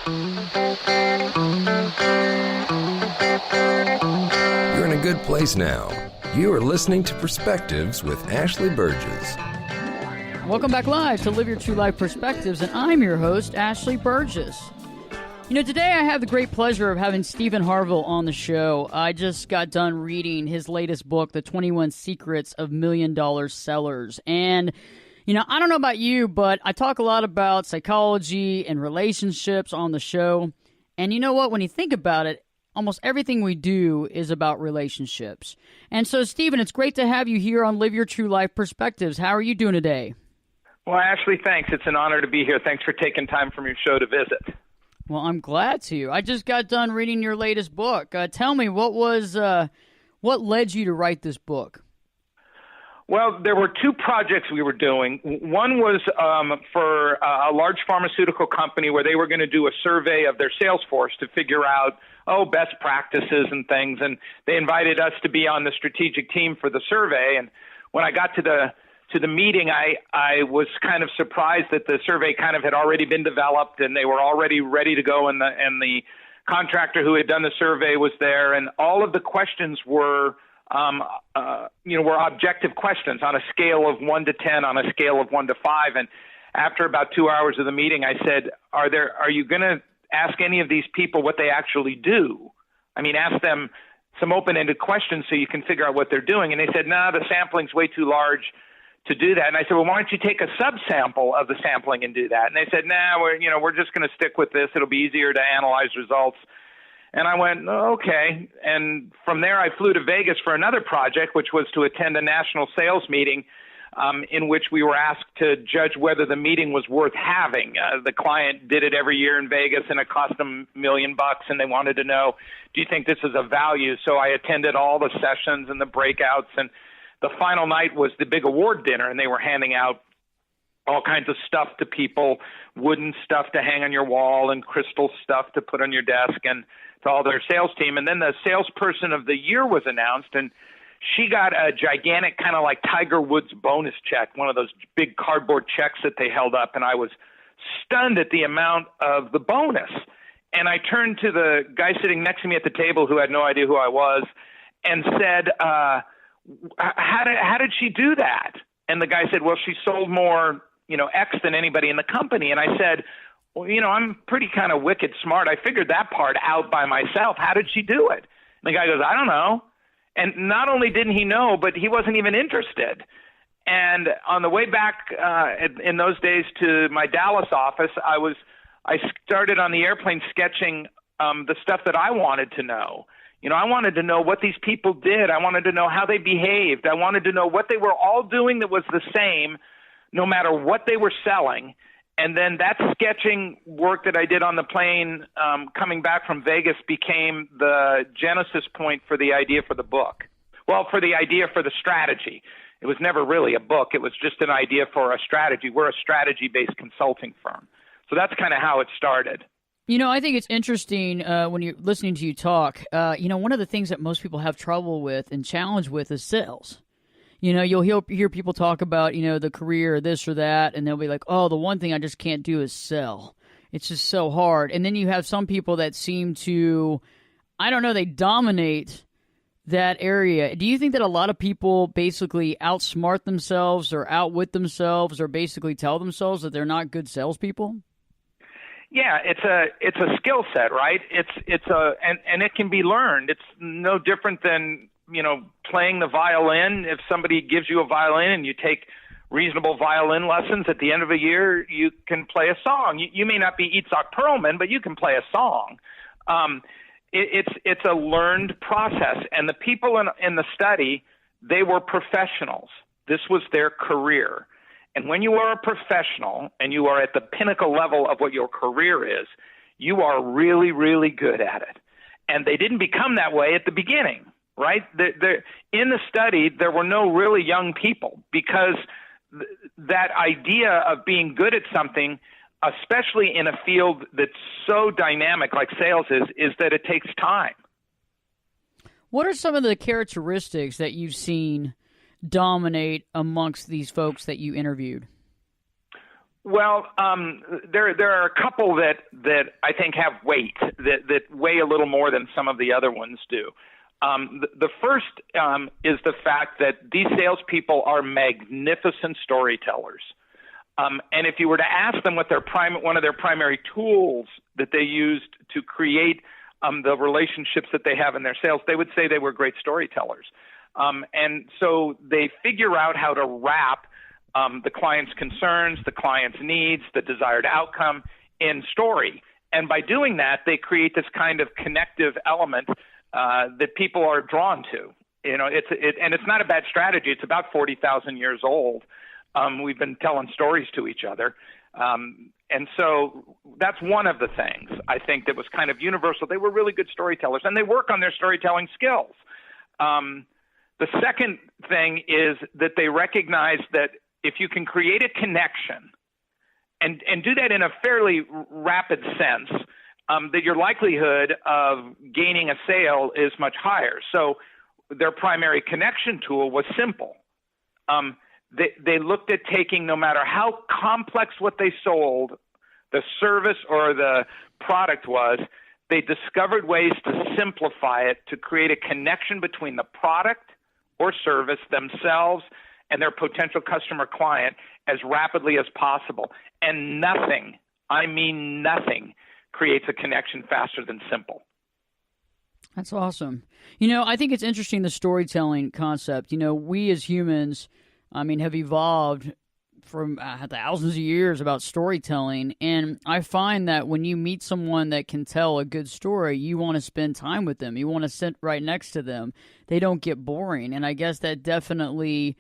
You're in a good place now. You are listening to Perspectives with Ashley Burgess. Welcome back live to Live Your True Life Perspectives, and I'm your host, Ashley Burgess. You know, today I have the great pleasure of having Steve Harvill on the show. I just got done reading his latest book, The 21 Secrets of $1,000,000 Sellers. And, you know, I don't know about you, but I talk a lot about psychology and relationships on the show. And you know what? When you think about it, almost everything we do is about relationships. And so, Stephen, it's great to have you here on Live Your True Life Perspectives. How are you doing today? Well, Ashley, thanks. It's an honor to be here. Thanks for taking time from your show to visit. Well, I'm glad to. I just got done reading your latest book. Tell me, what led you to write this book? Well, there were two projects we were doing. One was for a large pharmaceutical company where they were going to do a survey of their sales force to figure out, best practices and things. And they invited us to be on the strategic team for the survey. And when I got to the meeting, I was kind of surprised that the survey kind of had already been developed and they were already ready to go, and the contractor who had done the survey was there, and all of the questions were objective questions on a scale of 1 to 10, on a scale of 1 to 5. And after about 2 hours of the meeting, I said, are you going to ask any of these people what they actually do? I mean, ask them some open-ended questions so you can figure out what they're doing. And they said, no, the sampling's way too large to do that. And I said, well, why don't you take a subsample of the sampling and do that? And they said, we're just going to stick with this. It'll be easier to analyze results. And I went, okay. And from there, I flew to Vegas for another project, which was to attend a national sales meeting in which we were asked to judge whether the meeting was worth having. The client did it every year in Vegas, and it cost them $1 million, and they wanted to know, do you think this is of value? So I attended all the sessions and the breakouts, and the final night was the big award dinner, and they were handing out all kinds of stuff to people, wooden stuff to hang on your wall and crystal stuff to put on your desk, and to all their sales team. And then the salesperson of the year was announced, and she got a gigantic kind of like Tiger Woods bonus check, one of those big cardboard checks that they held up, and I was stunned at the amount of the bonus. And I turned to the guy sitting next to me at the table who had no idea who I was and said, how did she do that? And the guy said, well, she sold more, X than anybody in the company. And I said, well, I'm pretty kind of wicked smart. I figured that part out by myself. How did she do it? And the guy goes, I don't know. And not only didn't he know, but he wasn't even interested. And on the way back in those days to my Dallas office, I started on the airplane sketching the stuff that I wanted to know. I wanted to know what these people did. I wanted to know how they behaved. I wanted to know what they were all doing that was the same, no matter what they were selling. And then that sketching work that I did on the plane coming back from Vegas became the genesis point for the idea for the book. Well, for the idea for the strategy. It was never really a book. It was just an idea for a strategy. We're a strategy-based consulting firm. So that's kind of how it started. I think it's interesting when you're listening to you talk. One of the things that most people have trouble with and challenge with is sales. You'll hear people talk about, the career or this or that, and they'll be like, oh, the one thing I just can't do is sell. It's just so hard. And then you have some people that seem to, they dominate that area. Do you think that a lot of people basically outsmart themselves or outwit themselves or basically tell themselves that they're not good salespeople? Yeah, it's a skill set, right? And it can be learned. It's no different than, playing the violin. If somebody gives you a violin and you take reasonable violin lessons, at the end of a year, you can play a song. You may not be Itzhak Perlman, but you can play a song. It's a learned process. And the people in the study, they were professionals. This was their career. And when you are a professional and you are at the pinnacle level of what your career is, you are really, really good at it. And they didn't become that way at the beginning, right? In the study, there were no really young people because that idea of being good at something, especially in a field that's so dynamic like sales is that it takes time. What are some of the characteristics that you've seen dominate amongst these folks that you interviewed? Well, there are a couple that I think have weight, that weigh a little more than some of the other ones do. The first is the fact that these salespeople are magnificent storytellers. And if you were to ask them what one of their primary tools that they used to create the relationships that they have in their sales, they would say they were great storytellers. And so they figure out how to wrap the client's concerns, the client's needs, the desired outcome in story. And by doing that, they create this kind of connective element that people are drawn to. You know, and it's not a bad strategy. It's about 40,000 years old. We've been telling stories to each other. And so that's one of the things I think that was kind of universal. They were really good storytellers, and they work on their storytelling skills. The second thing is that they recognize that if you can create a connection and do that in a fairly rapid sense, that your likelihood of gaining a sale is much higher. So their primary connection tool was simple. They looked at taking, no matter how complex what they sold, the service or the product was, they discovered ways to simplify it to create a connection between the product or service themselves and their potential customer client as rapidly as possible. And nothing, I mean nothing, creates a connection faster than simple. That's awesome. You know, I think it's interesting, the storytelling concept. You know, we as humans, have evolved from thousands of years about storytelling. And I find that when you meet someone that can tell a good story, you want to spend time with them. You want to sit right next to them. They don't get boring. And I guess that definitely,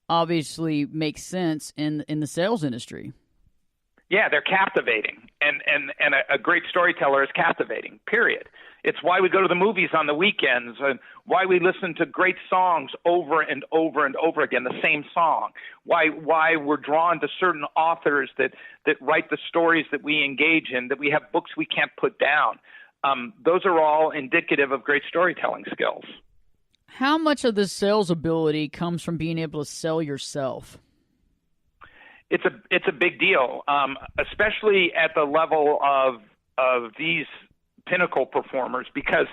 obviously, makes sense in the sales industry. Yeah, they're captivating. And a great storyteller is captivating, period. It's why we go to the movies on the weekends and why we listen to great songs over and over and over again, the same song, why we're drawn to certain authors that write the stories that we engage in, that we have books we can't put down. Those are all indicative of great storytelling skills. How much of this sales ability comes from being able to sell yourself? It's a big deal, especially at the level of these pinnacle performers, because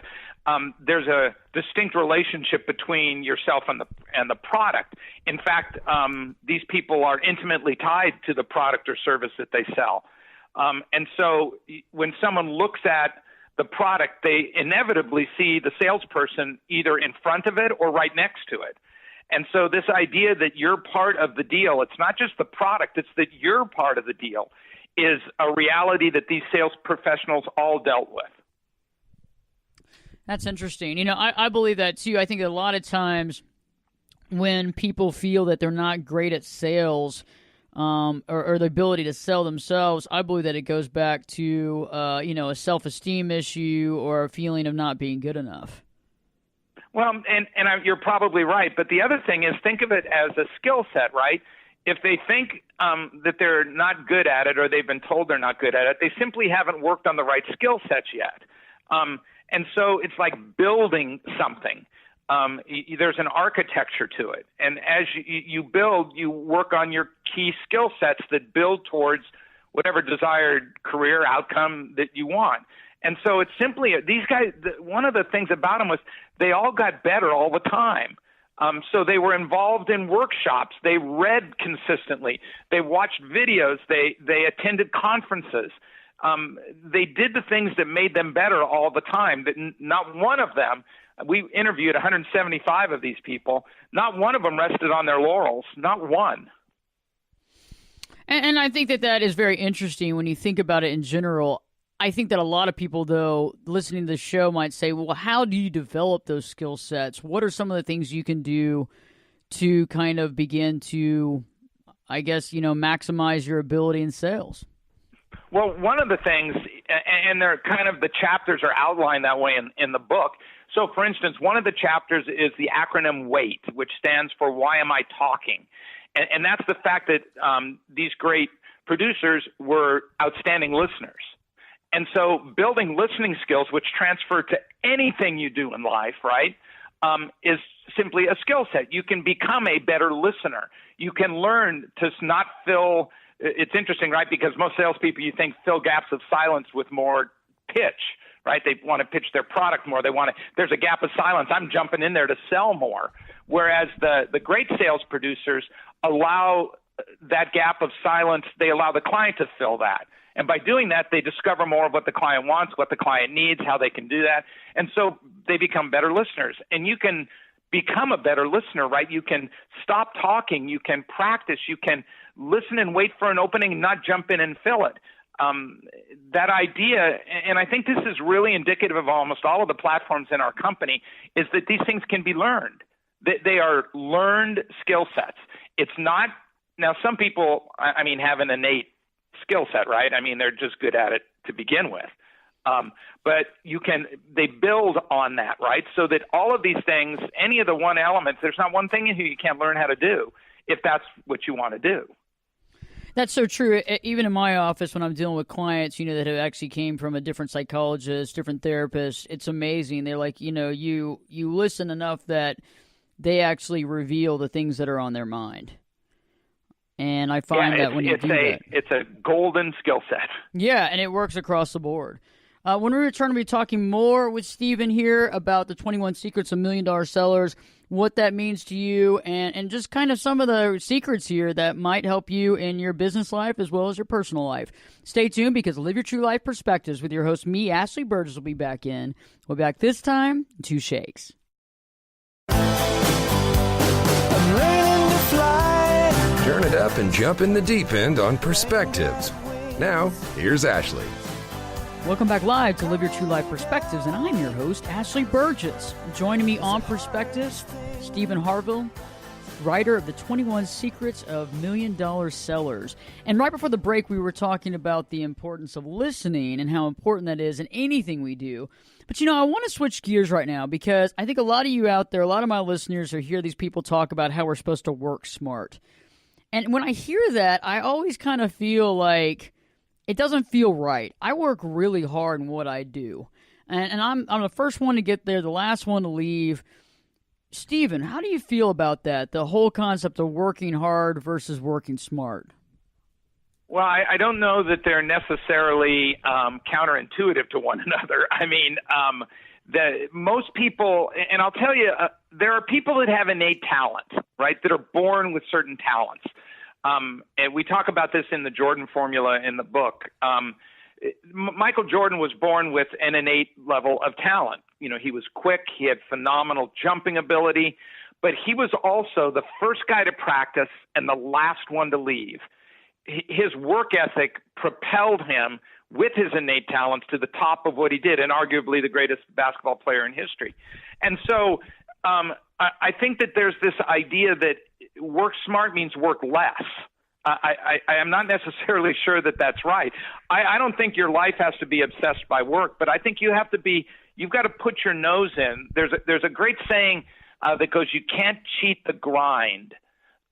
there's a distinct relationship between yourself and the product. In fact, these people are intimately tied to the product or service that they sell. And so when someone looks at the product, they inevitably see the salesperson either in front of it or right next to it. And so this idea that you're part of the deal, it's not just the product, it's that you're part of the deal, is a reality that these sales professionals all dealt with. That's interesting. You know, I believe that too. I think a lot of times when people feel that they're not great at sales or the ability to sell themselves, I believe that it goes back to, a self-esteem issue or a feeling of not being good enough. Well, and you're probably right. But the other thing is, think of it as a skill set, right? If they think that they're not good at it or they've been told they're not good at it, they simply haven't worked on the right skill sets yet. And so it's like building something. There's an architecture to it. And as you build, you work on your key skill sets that build towards whatever desired career outcome that you want. And so it's simply, these guys, one of the things about them was they all got better all the time. So they were involved in workshops. They read consistently. They watched videos. They attended conferences. They did the things that made them better all the time. That not one of them, we interviewed 175 of these people, not one of them rested on their laurels, not one. And I think that is very interesting when you think about it in general. I think that a lot of people, though, listening to the show might say, well, how do you develop those skill sets? What are some of the things you can do to kind of begin to, I guess, maximize your ability in sales? Well, one of the things, and they're kind of the chapters are outlined that way in the book. So, for instance, one of the chapters is the acronym WAIT, which stands for Why Am I Talking? And that's the fact that these great producers were outstanding listeners. And so building listening skills, which transfer to anything you do in life, right, is simply a skill set. You can become a better listener. You can learn to not fill it's interesting, right? Because most salespeople, you think, fill gaps of silence with more pitch, right? They want to pitch their product more. There's a gap of silence. I'm jumping in there to sell more. Whereas the great sales producers allow that gap of silence. They allow the client to fill that. And by doing that, they discover more of what the client wants, what the client needs, how they can do that. And so they become better listeners. And you can become a better listener, right? You can stop talking. You can practice. You can listen and wait for an opening and not jump in and fill it. That idea, and I think this is really indicative of almost all of the platforms in our company, is that these things can be learned. They are learned skill sets. It's not, now some people, have an innate skill set, right? They're just good at it to begin with. But they build on that, right? So that all of these things, any of the one elements, there's not one thing you can't learn how to do if that's what you want to do. That's so true. Even in my office, when I'm dealing with clients, that have actually came from a different psychologist, different therapist, it's amazing. They're like, you listen enough that they actually reveal the things that are on their mind. And I find that when you do that, it's a golden skill set. Yeah, and it works across the board. When we return, we'll be talking more with Steven here about the 21 Secrets of $1 Million Sellers, what that means to you, and just kind of some of the secrets here that might help you in your business life as well as your personal life. Stay tuned, because Live Your True Life Perspectives with your host, me, Ashley Burgess, will be back in. We'll be back this time in 2 shakes. I'm learning to fly. Turn it up and jump in the deep end on Perspectives. Now, here's Ashley. Welcome back live to Live Your True Life Perspectives, and I'm your host, Ashley Burgess. Joining me on Perspectives, Stephen Harvill, writer of the 21 Secrets of $1 Million Sellers. And right before the break, we were talking about the importance of listening and how important that is in anything we do. But, I want to switch gears right now, because I think a lot of you out there, a lot of my listeners, hear these people talk about how we're supposed to work smart. And when I hear that, I always kind of feel like it doesn't feel right. I work really hard in what I do. And I'm the first one to get there, the last one to leave. Stephen, how do you feel about that, the whole concept of working hard versus working smart? Well, I don't know that they're necessarily counterintuitive to one another. Most people, and I'll tell you, there are people that have innate talent, right, that are born with certain talents. And we talk about this in the Jordan formula in the book. Michael Jordan was born with an innate level of talent. He was quick. He had phenomenal jumping ability, but he was also the first guy to practice and the last one to leave. His work ethic propelled him with his innate talents to the top of what he did, and arguably the greatest basketball player in history. And so I think that there's this idea that work smart means work less. I am not necessarily sure that that's right. I don't think your life has to be obsessed by work, but I think you've got to put your nose in. There's a great saying that goes, you can't cheat the grind.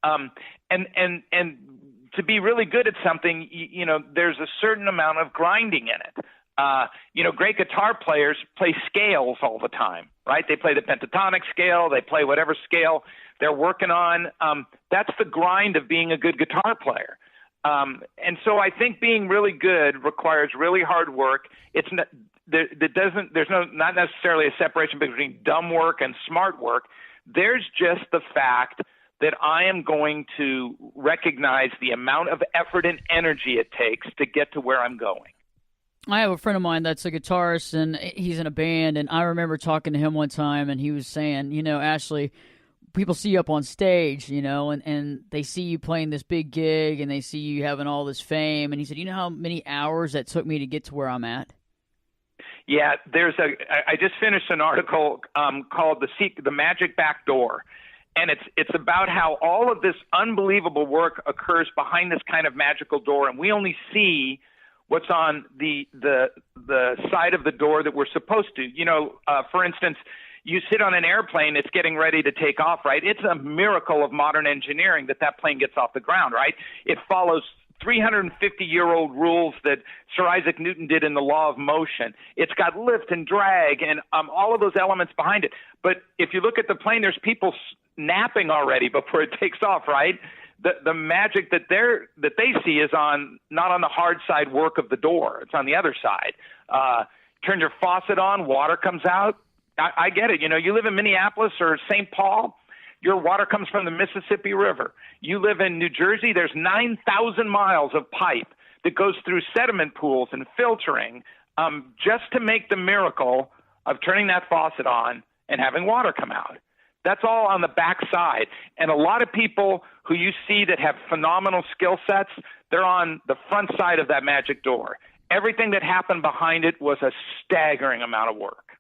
And to be really good at something, there's a certain amount of grinding in it. Great guitar players play scales all the time, right? They play the pentatonic scale. They play whatever scale they're working on. That's the grind of being a good guitar player. And so I think being really good requires really hard work. There's not necessarily a separation between dumb work and smart work. There's just the fact that I am going to recognize the amount of effort and energy it takes to get to where I'm going. I have a friend of mine that's a guitarist, and he's in a band, and I remember talking to him one time, and he was saying, Ashley, people see you up on stage, and they see you playing this big gig, and they see you having all this fame, and he said, you know how many hours that took me to get to where I'm at? Yeah, I just finished an article called The Magic Back Door, and it's about how all of this unbelievable work occurs behind this kind of magical door, and we only see what's on the side of the door that we're supposed to. For instance, you sit on an airplane, it's getting ready to take off, right? It's a miracle of modern engineering that plane gets off the ground, right? It follows 350-year-old rules that Sir Isaac Newton did in the law of motion. It's got lift and drag and all of those elements behind it. But if you look at the plane, there's people napping already before it takes off, right? the magic that they see is not on the hard side work of the door. It's on the other side. Turn your faucet on, water comes out. I get it. You live in Minneapolis or St. Paul, your water comes from the Mississippi River. You live in New Jersey, there's 9,000 miles of pipe that goes through sediment pools and filtering just to make the miracle of turning that faucet on and having water come out. That's all on the back side. And a lot of people who you see that have phenomenal skill sets, they're on the front side of that magic door. Everything that happened behind it was a staggering amount of work.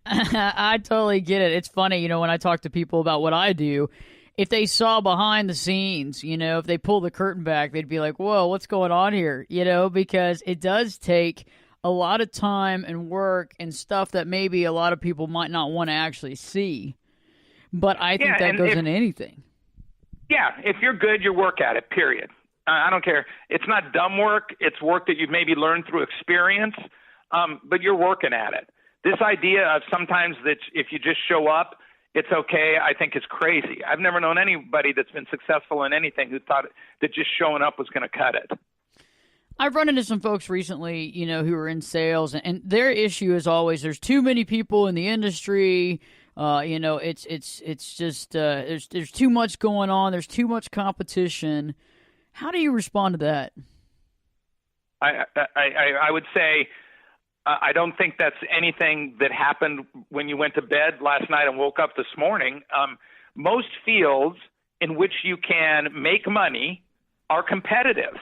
I totally get it. It's funny, when I talk to people about what I do, if they saw behind the scenes, if they pull the curtain back, they'd be like, whoa, what's going on here? Because it does take a lot of time and work and stuff that maybe a lot of people might not want to actually see. But I think that goes into anything. Yeah, if you're good, you work at it, period. I don't care. It's not dumb work. It's work that you've maybe learned through experience, but you're working at it. This idea of sometimes that if you just show up, it's okay, I think is crazy. I've never known anybody that's been successful in anything who thought that just showing up was going to cut it. I've run into some folks recently, who are in sales, and their issue is always there's too many people in the industry. It's just there's too much going on. There's too much competition. How do you respond to that? I would say I don't think that's anything that happened when you went to bed last night and woke up this morning. Most fields in which you can make money are competitive.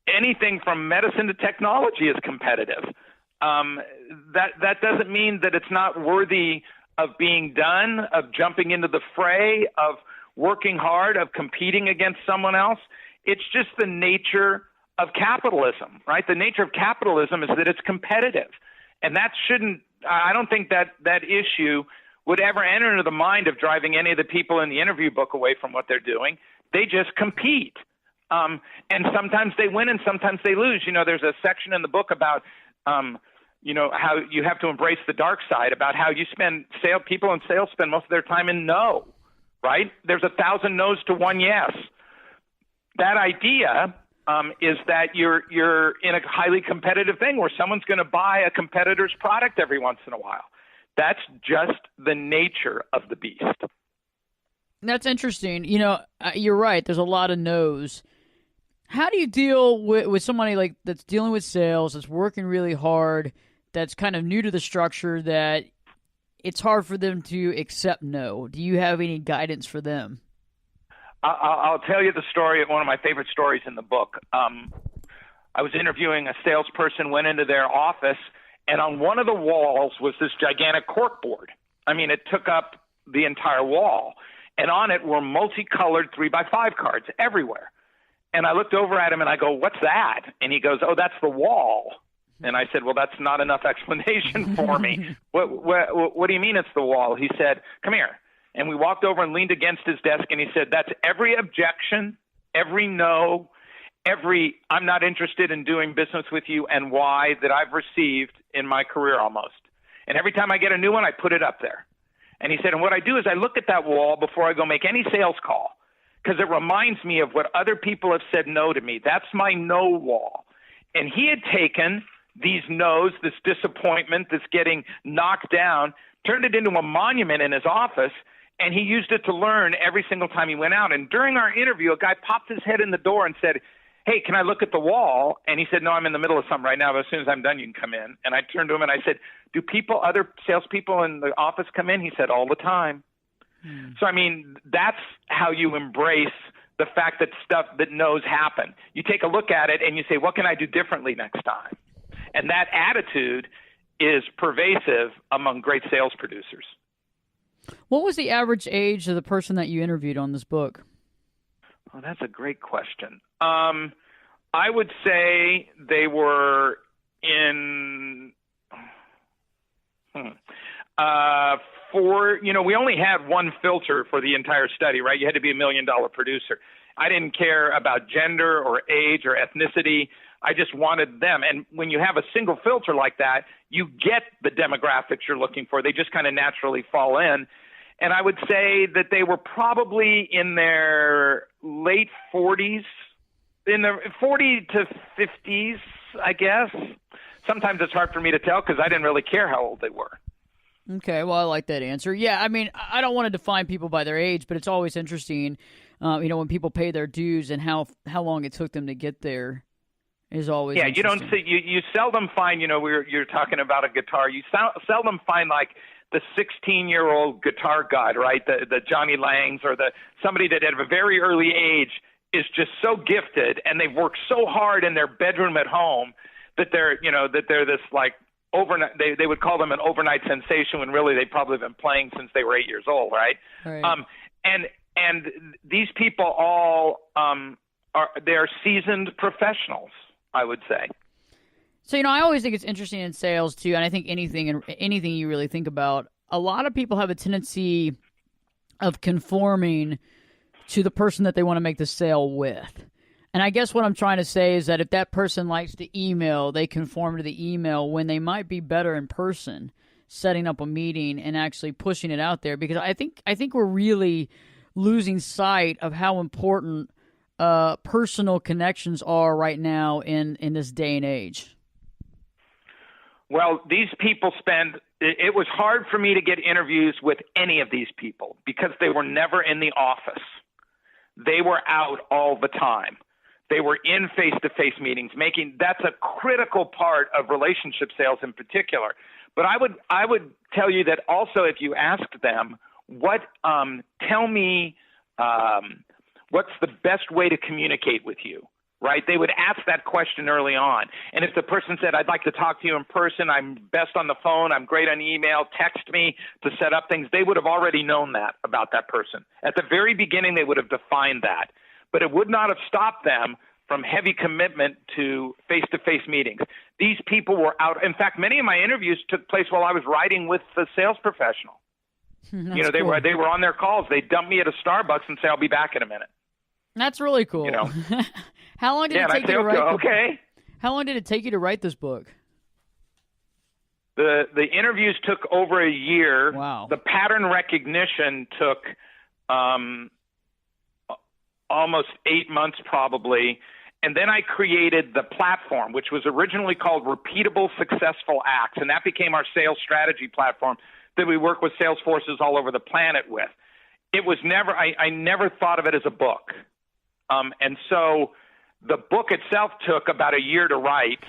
Anything from medicine to technology is competitive. That doesn't mean that it's not worthy of being done, of jumping into the fray, of working hard, of competing against someone else. It's just the nature of capitalism, right? The nature of capitalism is that it's competitive. And I don't think that issue would ever enter into the mind of driving any of the people in the interview book away from what they're doing. They just compete. And sometimes they win and sometimes they lose. There's a section in the book about, how you have to embrace the dark side, about how people in sales spend most of their time in no, right? There's 1,000 no's to one yes. That idea is that you're in a highly competitive thing where someone's going to buy a competitor's product every once in a while. That's just the nature of the beast. That's interesting. You're right. There's a lot of no's. How do you deal with somebody that's dealing with sales, that's working really hard, that's kind of new to the structure, that it's hard for them to accept no? Do you have any guidance for them? I'll tell you the story, one of my favorite stories in the book. I was interviewing a salesperson, went into their office, and on one of the walls was this gigantic corkboard. I mean, it took up the entire wall. And on it were multicolored 3x5 cards everywhere. And I looked over at him and I go, "What's that?" And he goes, "Oh, that's the wall." And I said, "Well, that's not enough explanation for me." What do you mean it's the wall? He said, "Come here." And we walked over and leaned against his desk, and he said, "That's every objection, every no, every I'm not interested in doing business with you and why that I've received in my career almost. And every time I get a new one, I put it up there." And he said, "And what I do is I look at that wall before I go make any sales call, because it reminds me of what other people have said no to me. That's my no wall." And he had taken these no's, this disappointment, this getting knocked down, turned it into a monument in his office, and he used it to learn every single time he went out. And during our interview, a guy popped his head in the door and said, "Hey, can I look at the wall?" And he said, "No, I'm in the middle of something right now, but as soon as I'm done, you can come in." And I turned to him and I said, "Do other salespeople in the office come in?" He said, "All the time." So, I mean, that's how you embrace the fact that stuff that no's happen. You take a look at it and you say, what can I do differently next time? And that attitude is pervasive among great sales producers. What was the average age of the person that you interviewed on this book? Oh, that's a great question. I would say they were in we only had one filter for the entire study, right? You had to be $1 million producer. I didn't care about gender or age or ethnicity. I just wanted them. And when you have a single filter like that, you get the demographics you're looking for. They just kind of naturally fall in. And I would say that they were probably in their late 40s, in the 40 to 50s, I guess. Sometimes it's hard for me to tell because I didn't really care how old they were. Okay, well, I like that answer. Yeah, I mean, I don't want to define people by their age, but it's always interesting, when people pay their dues and how long it took them to get there is always you don't see you seldom find you're talking about a guitar. You seldom find like the 16-year-old guitar god, right? The Johnny Langs or somebody that at a very early age is just so gifted and they've worked so hard in their bedroom at home that they're this like overnight. They would call them an overnight sensation when really they've probably been playing since they were 8 years old, right? And these people all they're seasoned professionals, I would say. So, I always think it's interesting in sales, too, and I think anything you really think about, a lot of people have a tendency of conforming to the person that they want to make the sale with. And I guess what I'm trying to say is that if that person likes to email, they conform to the email when they might be better in person, setting up a meeting and actually pushing it out there. Because I think we're really losing sight of how important personal connections are right now in this day and age. Well, these people it was hard for me to get interviews with any of these people because they were never in the office. They were out all the time. They were in face-to-face meetings. That's a critical part of relationship sales in particular. But I would tell you that also if you asked them, tell me what's the best way to communicate with you? Right? They would ask that question early on. And if the person said, I'd like to talk to you in person, I'm best on the phone, I'm great on email, text me to set up things, they would have already known that about that person. At the very beginning, they would have defined that. But it would not have stopped them from heavy commitment to face-to-face meetings. These people were out. In fact, many of my interviews took place while I was riding with the sales professional. They were on their calls. They'd dump me at a Starbucks and say, I'll be back in a minute. That's really cool. How long did it take you to write okay. How long did it take you to write this book? The interviews took over a year. Wow. The pattern recognition took almost 8 months probably. And then I created the platform, which was originally called Repeatable Successful Acts. And that became our sales strategy platform that we work with sales forces all over the planet with. It was I never thought of it as a book. And so the book itself took about a year to write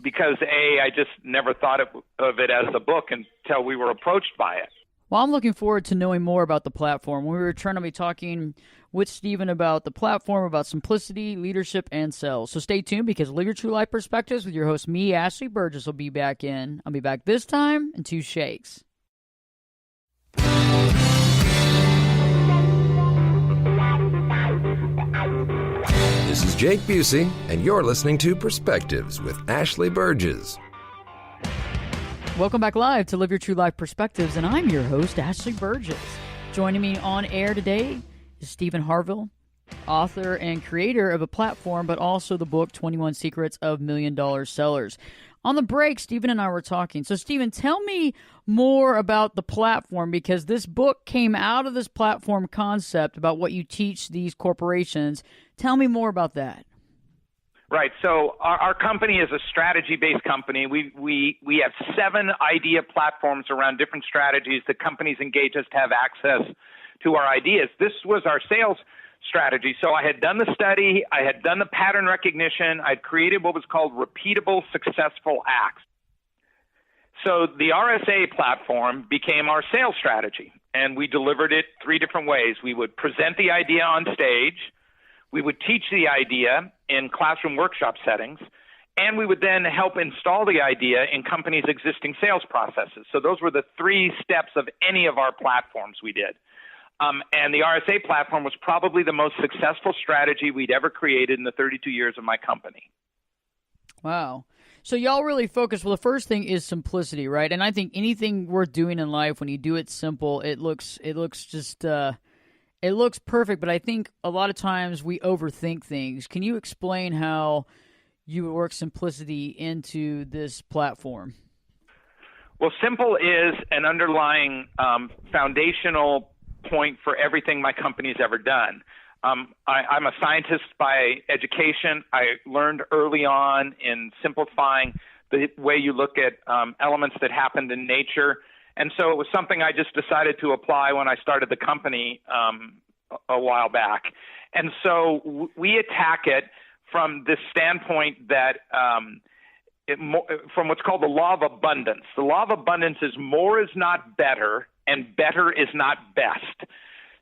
because, I just never thought of it as a book until we were approached by it. Well, I'm looking forward to knowing more about the platform. We were trying to be talking with Stephen about the platform, about simplicity, leadership, and sales. So stay tuned because Live Your True Life Perspectives with your host, me, Ashley Burgess, will be back in. I'll be back this time in 2 shakes. This is Jake Busey, and you're listening to Perspectives with Ashley Burgess. Welcome back live to Live Your True Life Perspectives, and I'm your host, Ashley Burgess. Joining me on air today is Stephen Harvill, author and creator of a platform, but also the book 21 Secrets of $1 Million Sellers. On the break, Stephen and I were talking. So, Stephen, tell me more about the platform because this book came out of this platform concept about what you teach these corporations. Tell me more about that. Right. So our company is a strategy-based company. We have 7 idea platforms around different strategies that companies engage us to have access to our ideas. This was our sales strategy. So I had done the study, I had done the pattern recognition, I'd created what was called repeatable successful acts. So the RSA platform became our sales strategy, and we delivered it 3 different ways. We would present the idea on stage, we would teach the idea in classroom workshop settings, and we would then help install the idea in companies' existing sales processes. So those were the 3 steps of any of our platforms we did. And the RSA platform was probably the most successful strategy we'd ever created in the 32 years of my company. Wow. So y'all really focus. Well, the first thing is simplicity, right? And I think anything worth doing in life, when you do it simple, it looks perfect. But I think a lot of times we overthink things. Can you explain how you work simplicity into this platform? Well, simple is an underlying foundational point for everything my company's ever done. I'm a scientist by education. I learned early on in simplifying the way you look at elements that happened in nature. And so it was something I just decided to apply when I started the company a while back. And so we attack it from this standpoint that from what's called the law of abundance. The law of abundance is more is not better, and better is not best.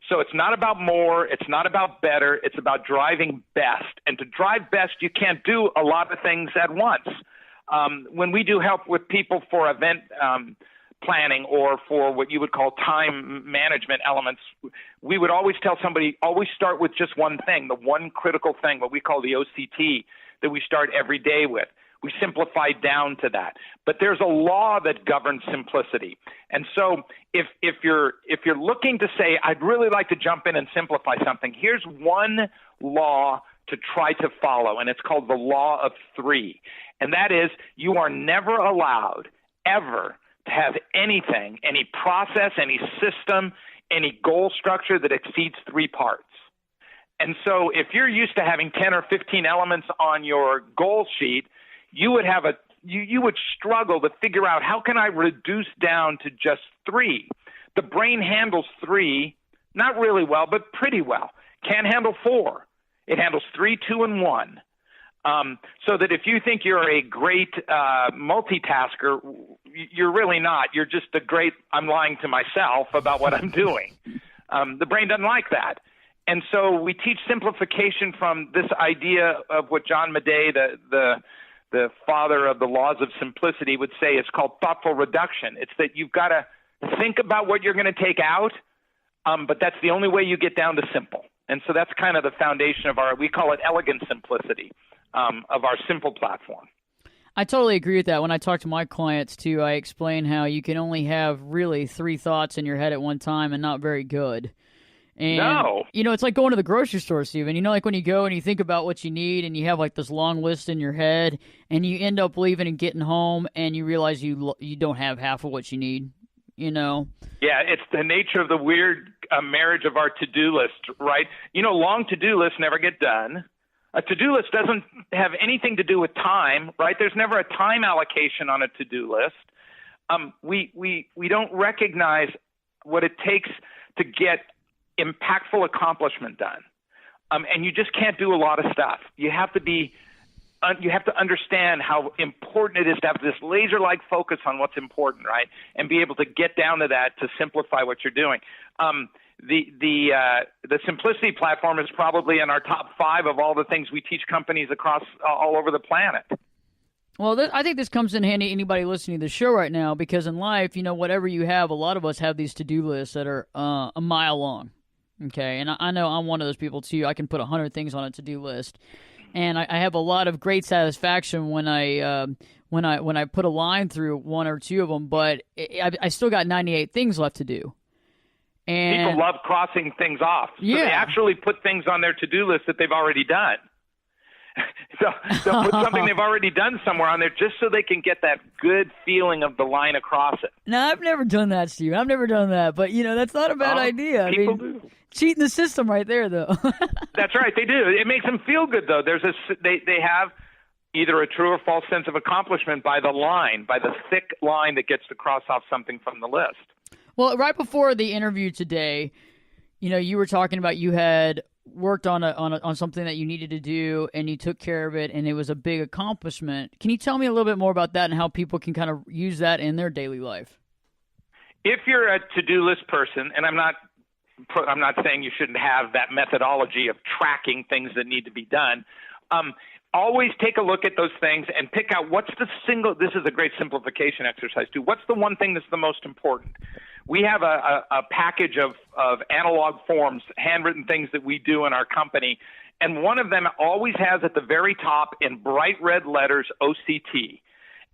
So it's not about more, it's not about better, it's about driving best. And to drive best, you can't do a lot of things at once. When we do help with people for event planning or for what you would call time management elements, we would always tell somebody, always start with just one thing, the one critical thing, what we call the OCT, that we start every day with. We simplify down to that. But there's a law that governs simplicity. And so if you're looking to say, I'd really like to jump in and simplify something, here's one law to try to follow, and it's called the law of three. And that is, you are never allowed ever to have anything, any process, any system, any goal structure that exceeds three parts. And so if you're used to having 10 or 15 elements on your goal sheet, you would have you would struggle to figure out, how can I reduce down to just three? The brain handles three, not really well, but pretty well. Can't handle four. It handles 3, 2, and 1. So that if you think you're a great multitasker, you're really not. You're just a great, I'm lying to myself about what I'm doing. The brain doesn't like that. And so we teach simplification from this idea of what John Madej, the father of the laws of simplicity, would say. It's called thoughtful reduction. It's that you've got to think about what you're going to take out, but that's the only way you get down to simple. And so that's kind of the foundation of we call it elegant simplicity, of our simple platform. I totally agree with that. When I talk to my clients, too, I explain how you can only have really 3 thoughts in your head at one time and not very good. And, no. It's like going to the grocery store, Steven. Like when you go and you think about what you need and you have like this long list in your head and you end up leaving and getting home and you realize you don't have half of what you need, Yeah, it's the nature of the weird marriage of our to-do list, right? Long to-do lists never get done. A to-do list doesn't have anything to do with time, right? There's never a time allocation on a to-do list. We don't recognize what it takes to get impactful accomplishment done. And you just can't do a lot of stuff. You have to understand how important it is to have this laser-like focus on what's important, right? And be able to get down to that to simplify what you're doing. The simplicity platform is probably in our top 5 of all the things we teach companies across all over the planet. Well, I think this comes in handy, anybody listening to the show right now, because in life, whatever you have, a lot of us have these to-do lists that are a mile long. Okay, and I know I'm one of those people too. I can put 100 things on a to-do list, and I have a lot of great satisfaction when I put a line through 1 or 2 of them. But I still got 98 things left to do. And people love crossing things off. So yeah. They actually put things on their to-do list that they've already done. So they'll put something they've already done somewhere on there just so they can get that good feeling of the line across it. No, I've never done that, Steve. I've never done that. But, that's not a bad idea. People do. Cheating the system right there, though. That's right. They do. It makes them feel good, though. They have either a true or false sense of accomplishment by the thick line that gets to cross off something from the list. Well, right before the interview today, you were talking about you had worked on something that you needed to do, and you took care of it, and it was a big accomplishment. Can you tell me a little bit more about that and how people can kind of use that in their daily life? If you're a to-do list person, and I'm not saying you shouldn't have that methodology of tracking things that need to be done, always take a look at those things and pick out this is a great simplification exercise too. What's the one thing that's the most important? We have a package of analog forms, handwritten things that we do in our company, and one of them always has at the very top in bright red letters OCT.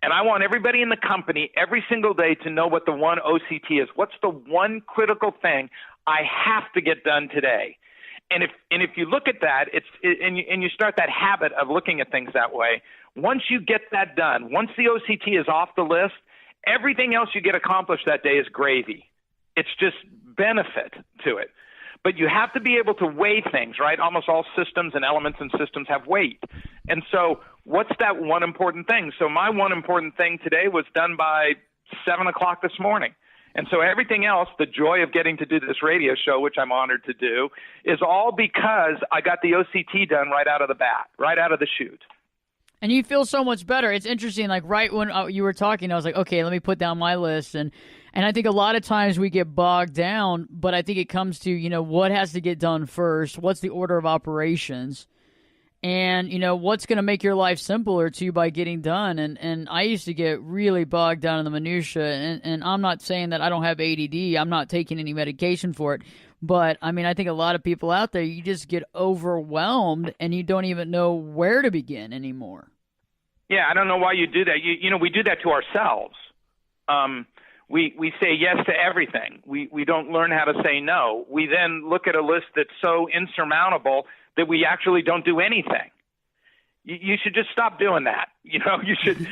And I want everybody in the company every single day to know what the one OCT is. What's the one critical thing I have to get done today? And if you look at that, and you start that habit of looking at things that way, once you get that done, once the OCT is off the list, Everything else you get accomplished that day is gravy. It's just benefit to it. But you have to be able to weigh things, right? Almost all systems and elements and systems have weight. And so what's that one important thing? So my one important thing today was done by 7 o'clock this morning. And so everything else, the joy of getting to do this radio show, which I'm honored to do, is all because I got the OCT done right out of the bat, right out of the chute. And you feel so much better. It's interesting, like right when you were talking, I was like, okay, let me put down my list. And I think a lot of times we get bogged down, but I think it comes to, what has to get done first? What's the order of operations? And, what's going to make your life simpler too by getting done? And I used to get really bogged down in the minutia. And I'm not saying that I don't have ADD. I'm not taking any medication for it. But, I think a lot of people out there, you just get overwhelmed and you don't even know where to begin anymore. Yeah, I don't know why you do that. We do that to ourselves. We say yes to everything. We don't learn how to say no. We then look at a list that's so insurmountable that we actually don't do anything. You should just stop doing that. You should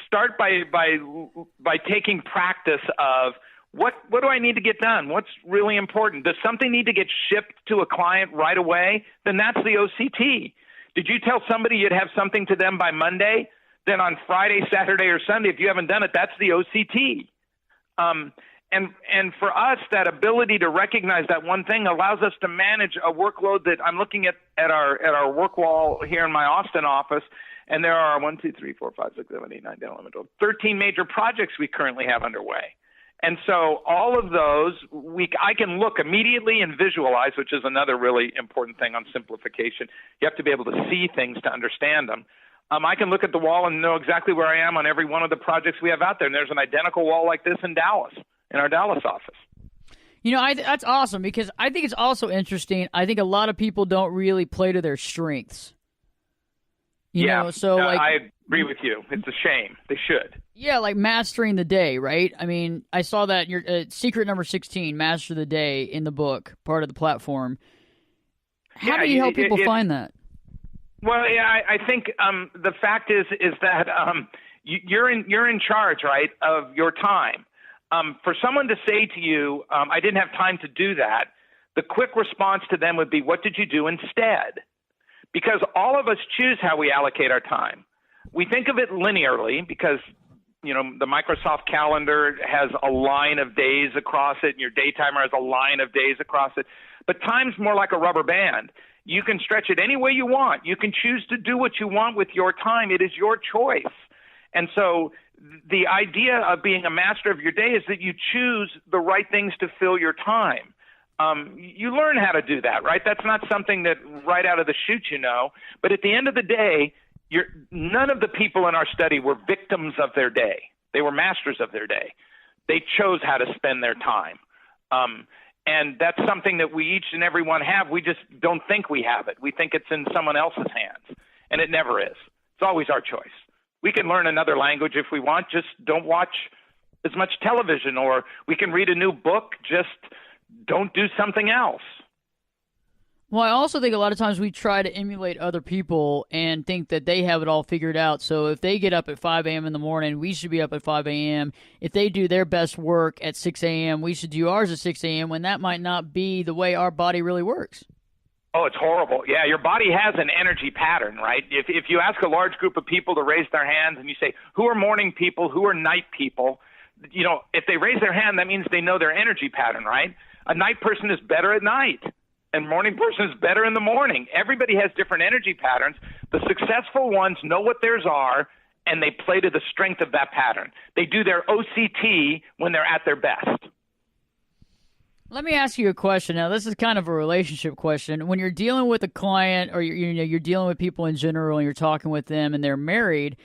start by taking practice of what do I need to get done? What's really important? Does something need to get shipped to a client right away? Then that's the OCT. Did you tell somebody you'd have something to them by Monday? Then on Friday, Saturday, or Sunday, if you haven't done it, that's the OCT. And for us, that ability to recognize that one thing allows us to manage a workload that I'm looking at our work wall here in my Austin office, and there are 13 major projects we currently have underway. And so all of those, I can look immediately and visualize, which is another really important thing on simplification. You have to be able to see things to understand them. I can look at the wall and know exactly where I am on every one of the projects we have out there. And there's an identical wall like this in Dallas, in our Dallas office. That's awesome because I think it's also interesting. I think a lot of people don't really play to their strengths. I agree with you. It's a shame. They should. Yeah, like mastering the day, right? I saw that your secret number 16, master the day, in the book, part of the platform. How do you help people find that? Well, yeah, I think the fact is that you're in charge, right, of your time. For someone to say to you, I didn't have time to do that, the quick response to them would be, what did you do instead? Because all of us choose how we allocate our time. We think of it linearly because, the Microsoft calendar has a line of days across it, and your day timer has a line of days across it. But time's more like a rubber band. You can stretch it any way you want. You can choose to do what you want with your time. It is your choice. And so the idea of being a master of your day is that you choose the right things to fill your time. You learn how to do that, right? That's not something that right out of the chute But at the end of the day, none of the people in our study were victims of their day. They were masters of their day. They chose how to spend their time. And that's something that we each and every one have. We just don't think we have it. We think it's in someone else's hands, and it never is. It's always our choice. We can learn another language if we want. Just don't watch as much television, or we can read a new book. Just don't do something else. Well, I also think a lot of times we try to emulate other people and think that they have it all figured out. So if they get up at 5 a.m. in the morning, we should be up at 5 a.m. If they do their best work at 6 a.m., we should do ours at 6 a.m. when that might not be the way our body really works. Oh, it's horrible. Yeah, your body has an energy pattern, right? If you ask a large group of people to raise their hands and you say, who are morning people, who are night people, if they raise their hand, that means they know their energy pattern, right? A night person is better at night. And morning person is better in the morning. Everybody has different energy patterns. The successful ones know what theirs are, and they play to the strength of that pattern. They do their OCT when they're at their best. Let me ask you a question. Now, this is kind of a relationship question. When you're dealing with a client or you're dealing with people in general and you're talking with them and they're married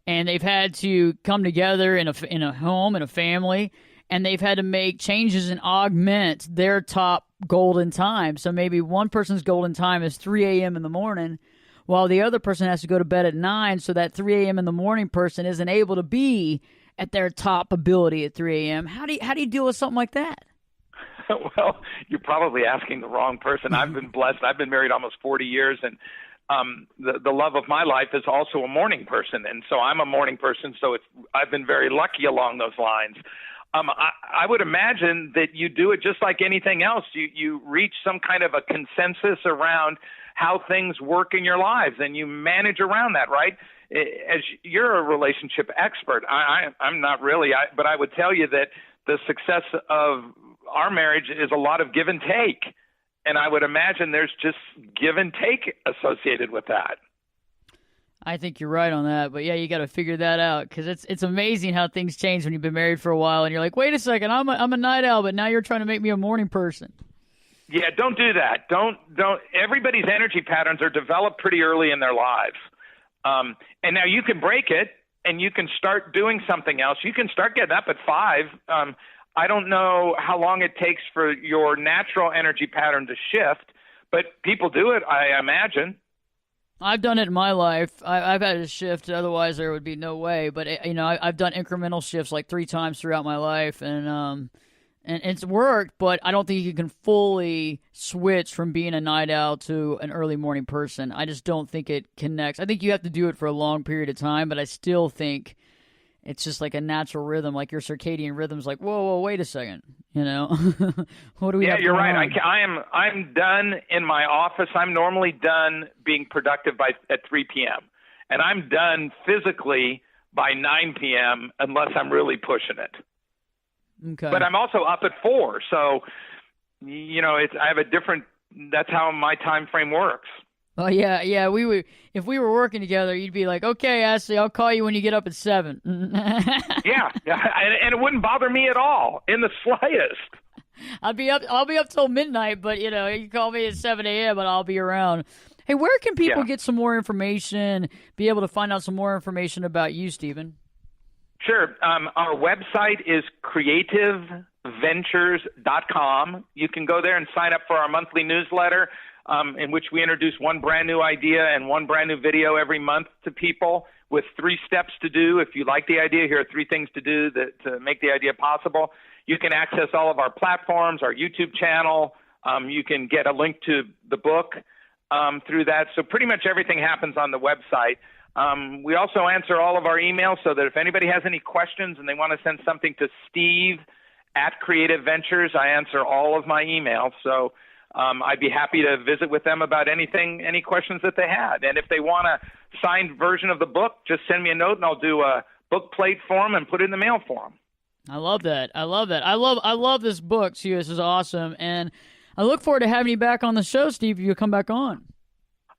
and they've had to come together in a home, in a family, and they've had to make changes and augment their top golden time. So maybe one person's golden time is 3 a.m. in the morning, while the other person has to go to bed at 9, so that 3 a.m. in the morning person isn't able to be at their top ability at 3 a.m. How do you deal with something like that? Well, you're probably asking the wrong person. I've been blessed. I've been married almost 40 years, and the love of my life is also a morning person, and so I'm a morning person. So I've been very lucky along those lines. I would imagine that you do it just like anything else. You reach some kind of a consensus around how things work in your lives, and you manage around that, right? As you're a relationship expert, I'm not really, but I would tell you that the success of our marriage is a lot of give and take. And I would imagine there's just give and take associated with that. I think you're right on that, but yeah, you got to figure that out because it's amazing how things change when you've been married for a while, and you're like, wait a second, I'm a night owl, but now you're trying to make me a morning person. Yeah, don't do that. Don't. Everybody's energy patterns are developed pretty early in their lives, and now you can break it, and you can start doing something else. You can start getting up at 5. I don't know how long it takes for your natural energy pattern to shift, but people do it, I imagine. I've done it in my life. I've had to shift, otherwise there would be no way. But I've done incremental shifts like 3 times throughout my life, and it's worked. But I don't think you can fully switch from being a night owl to an early morning person. I just don't think it connects. I think you have to do it for a long period of time, but I still think it's just like a natural rhythm, like your circadian rhythm's like, whoa, wait a second, what do we have? Yeah, you're right. On? I'm done in my office. I'm normally done being productive at 3 p.m. And I'm done physically by 9 p.m. unless I'm really pushing it. Okay. But I'm also up at 4. So, I have a different, that's how my time frame works. Oh yeah. If we were working together, you'd be like, "Okay, Ashley, I'll call you when you get up at 7." Yeah, and it wouldn't bother me at all, in the slightest. I'll be up till midnight, but you can call me at 7 a.m. and I'll be around. Hey, where can people get some more information? Be able to find out some more information about you, Stephen? Sure. Our website is creativeventures.com. You can go there and sign up for our monthly newsletter, in which we introduce one brand new idea and one brand new video every month to people with 3 steps to do. If you like the idea, here are 3 things to do to make the idea possible. You can access all of our platforms, our YouTube channel. You can get a link to the book through that. So pretty much everything happens on the website. We also answer all of our emails, so that if anybody has any questions and they want to send something to Steve at Creative Ventures, I answer all of my emails. So I'd be happy to visit with them about anything, any questions that they had. And if they want a signed version of the book, just send me a note and I'll do a book plate for them and put it in the mail for them. I love that. I love this book, too. This is awesome. And I look forward to having you back on the show, Steve, if you come back on.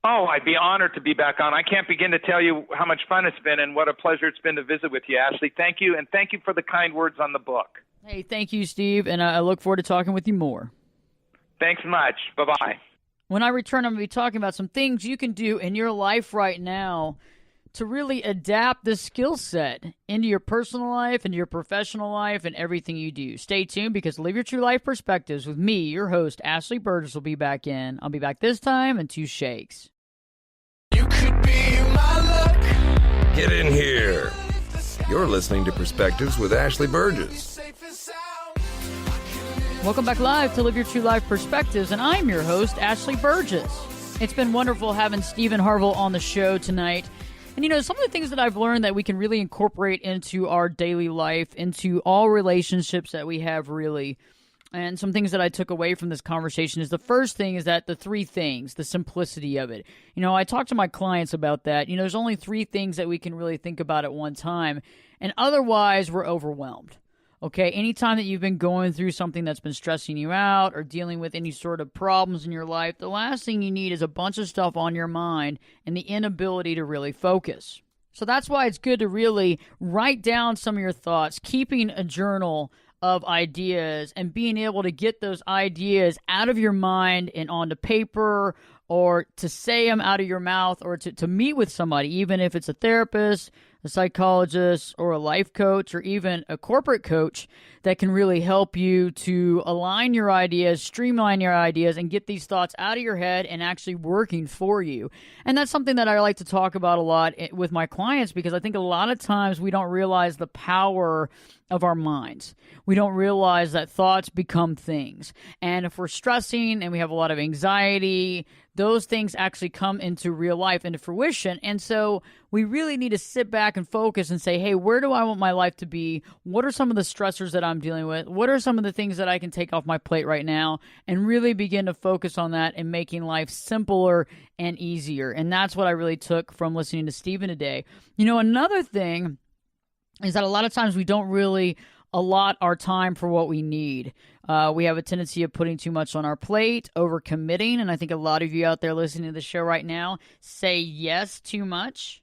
Oh, I'd be honored to be back on. I can't begin to tell you how much fun it's been and what a pleasure it's been to visit with you, Ashley. Thank you, and thank you for the kind words on the book. Hey, thank you, Steve, and I look forward to talking with you more. Thanks much. Bye-bye. When I return, I'm going to be talking about some things you can do in your life right now to really adapt this skill set into your personal life, into your professional life, and everything you do. Stay tuned, because Live Your True Life Perspectives with me, your host, Ashley Burgess, will be back in. I'll be back this time in 2 shakes. You could be my luck. Get in here. You're listening to Perspectives with Ashley Burgess. Welcome back live to Live Your True Life Perspectives, and I'm your host, Ashley Burgess. It's been wonderful having Stephen Harvill on the show tonight. And some of the things that I've learned that we can really incorporate into our daily life, into all relationships that we have, really. And some things that I took away from this conversation is the first thing is that the 3 things, the simplicity of it. I talk to my clients about that. There's only 3 things that we can really think about at one time, and otherwise we're overwhelmed. Okay, anytime that you've been going through something that's been stressing you out or dealing with any sort of problems in your life, the last thing you need is a bunch of stuff on your mind and the inability to really focus. So that's why it's good to really write down some of your thoughts, keeping a journal of ideas and being able to get those ideas out of your mind and onto paper, or to say them out of your mouth, or to meet with somebody, even if it's a therapist, a psychologist, or a life coach, or even a corporate coach that can really help you to align your ideas, streamline your ideas, and get these thoughts out of your head and actually working for you. And that's something that I like to talk about a lot with my clients, because I think a lot of times we don't realize the power of our minds. We don't realize that thoughts become things. And if we're stressing and we have a lot of anxiety, those things actually come into real life, into fruition. And so we really need to sit back and focus and say, hey, where do I want my life to be? What are some of the stressors that I'm dealing with? What are some of the things that I can take off my plate right now? And really begin to focus on that and making life simpler and easier. And that's what I really took from listening to Steven today. Another thing is that a lot of times we don't really allot our time for what we need. We have a tendency of putting too much on our plate, overcommitting, and I think a lot of you out there listening to the show right now say yes too much,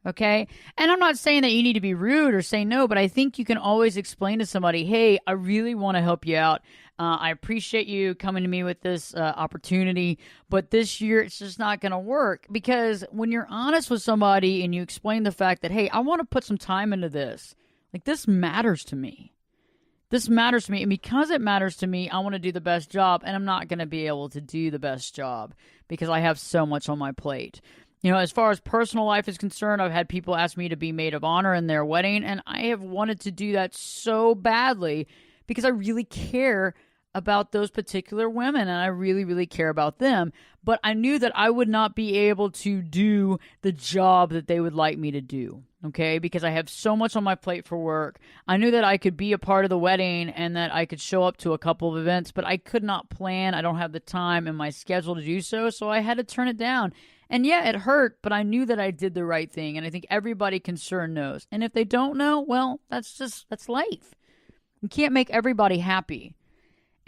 okay? And I'm not saying that you need to be rude or say no, but I think you can always explain to somebody, hey, I really want to help you out. I appreciate you coming to me with this opportunity, but this year it's just not going to work. Because when you're honest with somebody and you explain the fact that, hey, I want to put some time into this, like this matters to me. This matters to me, and because it matters to me, I want to do the best job, and I'm not going to be able to do the best job because I have so much on my plate. As far as personal life is concerned, I've had people ask me to be maid of honor in their wedding, and I have wanted to do that so badly because I really care about those particular women, and I really, really care about them. But I knew that I would not be able to do the job that they would like me to do, okay? Because I have so much on my plate for work. I knew that I could be a part of the wedding and that I could show up to a couple of events, but I could not plan. I don't have the time in my schedule to do so, so I had to turn it down. And yeah, it hurt, but I knew that I did the right thing, and I think everybody concerned knows. And if they don't know, well, that's life. You can't make everybody happy.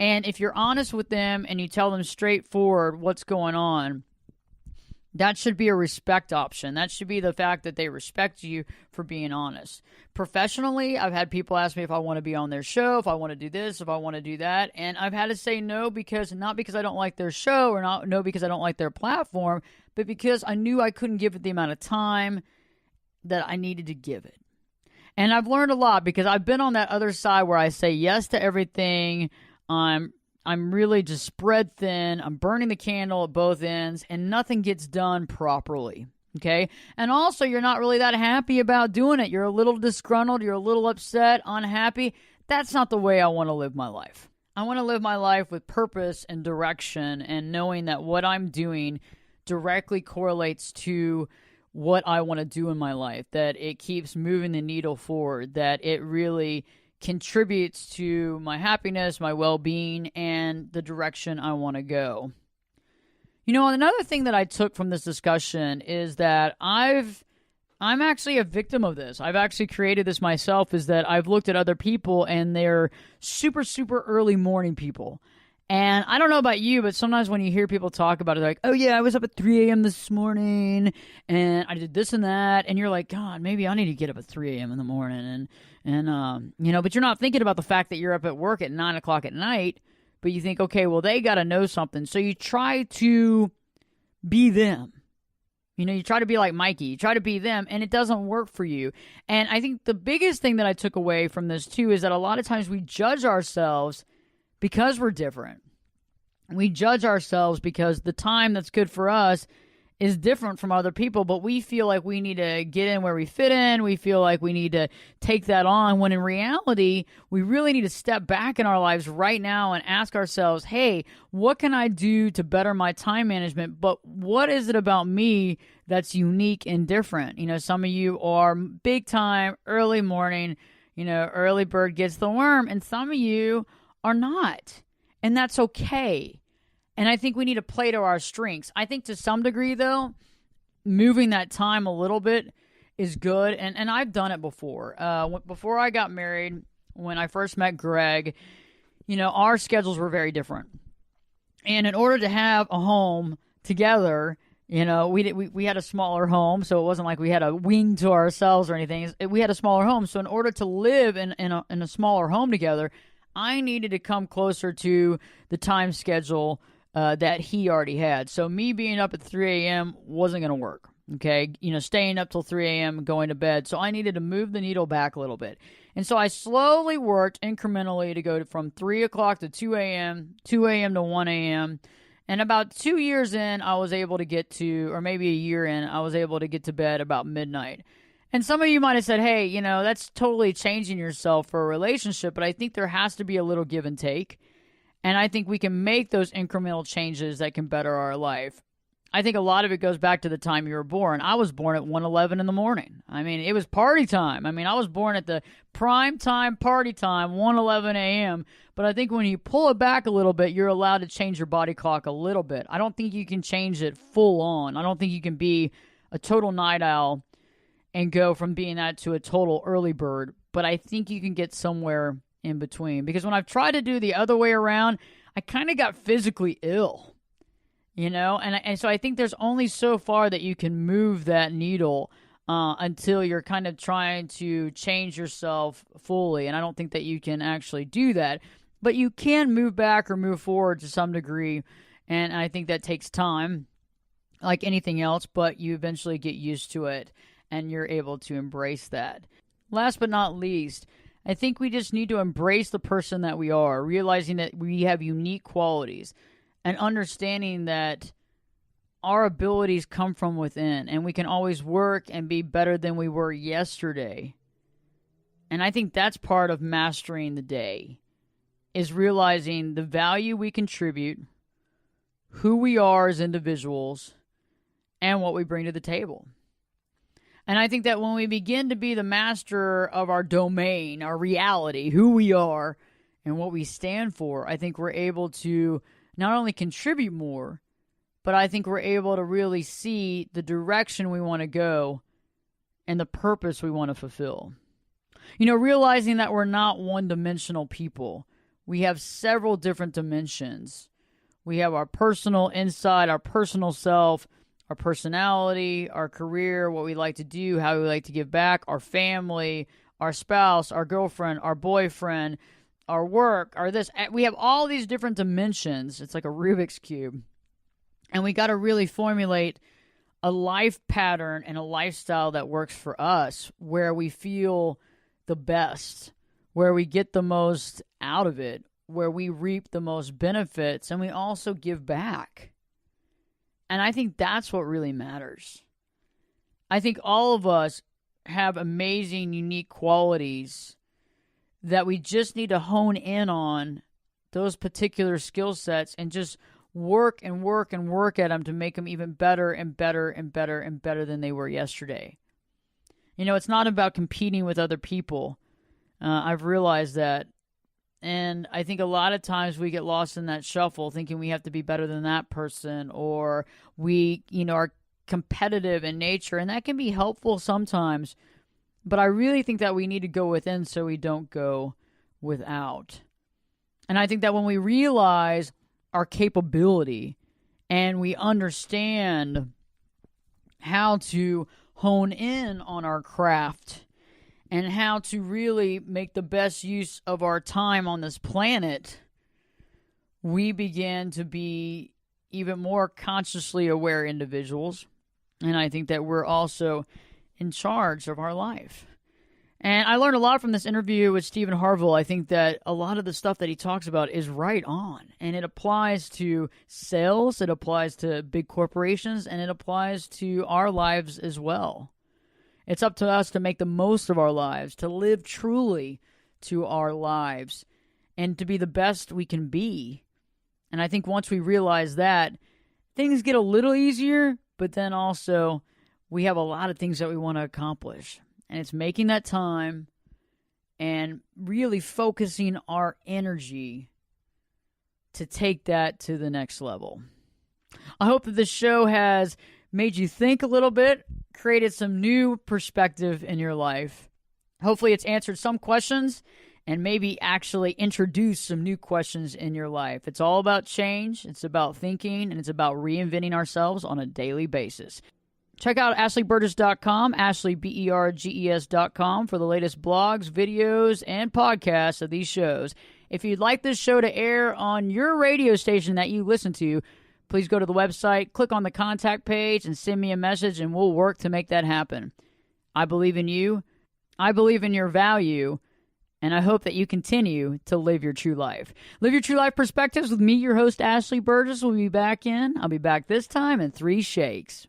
And if you're honest with them and you tell them straightforward what's going on, that should be a respect option. That should be the fact that they respect you for being honest. Professionally, I've had people ask me if I want to be on their show, if I want to do this, if I want to do that. And I've had to say no, not because I don't like their show, or no because I don't like their platform, but because I knew I couldn't give it the amount of time that I needed to give it. And I've learned a lot because I've been on that other side where I say yes to everything. I'm really just spread thin. I'm burning the candle at both ends, and nothing gets done properly, okay? And also, you're not really that happy about doing it. You're a little disgruntled. You're a little upset, unhappy. That's not the way I want to live my life. I want to live my life with purpose and direction, and knowing that what I'm doing directly correlates to what I want to do in my life, that it keeps moving the needle forward, that it really contributes to my happiness, my well-being, and the direction I want to go. Another thing that I took from this discussion is that I'm actually a victim of this. I've actually created this myself, is that I've looked at other people and they're super, super early morning people. And I don't know about you, but sometimes when you hear people talk about it, they're like, oh yeah, I was up at 3 a.m. this morning and I did this and that. And you're like, God, maybe I need to get up at 3 a.m. in the morning. But you're not thinking about the fact that you're up at work at 9 o'clock at night, but you think, okay, well, they got to know something. So you try to be them. You try to be like Mikey. You try to be them, and it doesn't work for you. And I think the biggest thing that I took away from this, too, is that a lot of times we judge ourselves because we're different. We judge ourselves because the time that's good for us is different from other people, but we feel like we need to get in where we fit in. We feel like we need to take that on, when in reality, we really need to step back in our lives right now and ask ourselves, hey, what can I do to better my time management? But what is it about me that's unique and different? Some of you are big time, early morning, early bird gets the worm, and some of you are not. And that's okay. And I think we need to play to our strengths. I think to some degree, though, moving that time a little bit is good. And I've done it before. Before I got married, when I first met Greg, our schedules were very different. And in order to have a home together, we had a smaller home, so it wasn't like we had a wing to ourselves or anything. We had a smaller home. So in order to live in a smaller home together, I needed to come closer to the time schedule that he already had. So me being up at 3 a.m. wasn't going to work. okay, staying up till 3 a.m. and going to bed. So I needed to move the needle back a little bit. And so I slowly worked incrementally to go from 3 o'clock to 2 a.m., 2 a.m. to 1 a.m., and about 2 years in, I was able to get to, or maybe a year in, I was able to get to bed about midnight. And some of you might have said, hey, that's totally changing yourself for a relationship, but I think there has to be a little give and take. And I think we can make those incremental changes that can better our life. I think a lot of it goes back to the time you were born. I was born at 1:11 in the morning. I mean, it was party time. I mean, I was born at the prime time, party time, 1:11 a.m. But I think when you pull it back a little bit, you're allowed to change your body clock a little bit. I don't think you can change it full on. I don't think you can be a total night owl and go from being that to a total early bird. But I think you can get somewhere in between. Because when I've tried to do the other way around, I kind of got physically ill. And so I think there's only so far that you can move that needle until you're kind of trying to change yourself fully. And I don't think that you can actually do that. But you can move back or move forward to some degree. And I think that takes time, like anything else, but you eventually get used to it and you're able to embrace that. Last but not least, I think we just need to embrace the person that we are, realizing that we have unique qualities. And understanding that our abilities come from within and we can always work and be better than we were yesterday. And I think that's part of mastering the day, is realizing the value we contribute, who we are as individuals, and what we bring to the table. And I think that when we begin to be the master of our domain, our reality, who we are, and what we stand for, I think we're able to not only contribute more, but I think we're able to really see the direction we want to go and the purpose we want to fulfill. Realizing that we're not one-dimensional people. We have several different dimensions. We have our personal inside, our personal self, our personality, our career, what we like to do, how we like to give back, our family, our spouse, our girlfriend, our boyfriend, our work, our this. We have all these different dimensions. It's like a Rubik's Cube. And we got to really formulate a life pattern and a lifestyle that works for us, where we feel the best, where we get the most out of it, where we reap the most benefits, and we also give back. And I think that's what really matters. I think all of us have amazing, unique qualities that we just need to hone in on those particular skill sets and just work and work and work at them to make them even better and better and better and better than they were yesterday. It's not about competing with other people. I've realized that. And I think a lot of times we get lost in that shuffle thinking we have to be better than that person, or we, are competitive in nature. And that can be helpful sometimes. But I really think that we need to go within so we don't go without. And I think that when we realize our capability and we understand how to hone in on our craft and how to really make the best use of our time on this planet, we begin to be even more consciously aware individuals. And I think that we're also in charge of our life. And I learned a lot from this interview with Steve Harvill. I think that a lot of the stuff that he talks about is right on. And it applies to sales, it applies to big corporations, and it applies to our lives as well. It's up to us to make the most of our lives, to live truly to our lives, and to be the best we can be. And I think once we realize that, things get a little easier, but then also we have a lot of things that we want to accomplish. And it's making that time and really focusing our energy to take that to the next level. I hope that this show has made you think a little bit, created some new perspective in your life. Hopefully it's answered some questions and maybe actually introduced some new questions in your life. It's all about change. It's about thinking, and it's about reinventing ourselves on a daily basis. Check out AshleyBurgess.com, AshleyBerges.com for the latest blogs, videos, and podcasts of these shows. If you'd like this show to air on your radio station that you listen to, please go to the website, click on the contact page, and send me a message, and we'll work to make that happen. I believe in you. I believe in your value. And I hope that you continue to live your true life. Live Your True Life Perspectives with me, your host, Ashley Burgess. I'll be back this time in 3 shakes.